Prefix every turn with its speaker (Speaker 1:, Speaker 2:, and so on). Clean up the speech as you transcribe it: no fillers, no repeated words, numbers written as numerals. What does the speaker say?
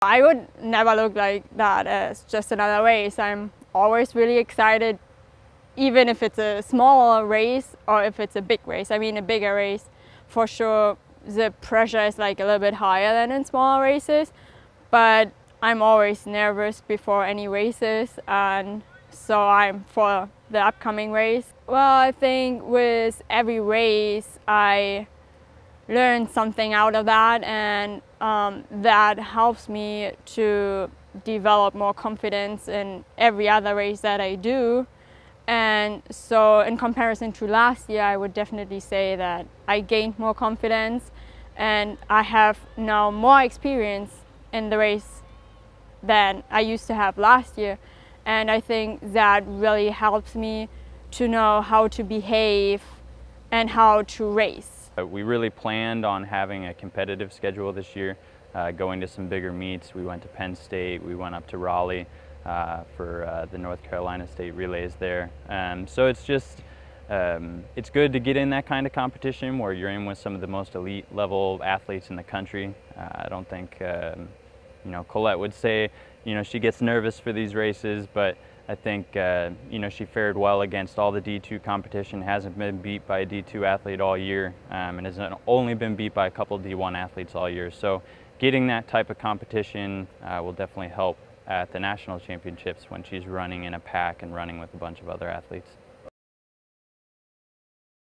Speaker 1: I would never look like that as just another race. I'm always really excited, even if it's a small race or if it's a big race. I mean, a bigger race, for sure, the pressure is like a little bit higher than in smaller races, but I'm always nervous before any races, and so I'm for the upcoming race. Well, I think with every race, I learn something out of that, and that helps me to develop more confidence in every other race that I do. And so in comparison to last year, I would definitely say that I gained more confidence, and I have now more experience in the race than I used to have last year. And I think that really helps me to know how to behave and how to race.
Speaker 2: We really planned on having a competitive schedule this year, going to some bigger meets. We went to Penn State, we went up to Raleigh for the North Carolina State relays there. So it's just, it's good to get in that kind of competition where you're in with some of the most elite level athletes in the country. I don't think, you know, Colette would say, you know, she gets nervous for these races, but I think, you know, she fared well against all the D2 competition, hasn't been beat by a D2 athlete all year, and has only been beat by a couple D1 athletes all year. So getting that type of competition will definitely help at the national championships when she's running in a pack and running with a bunch of other athletes.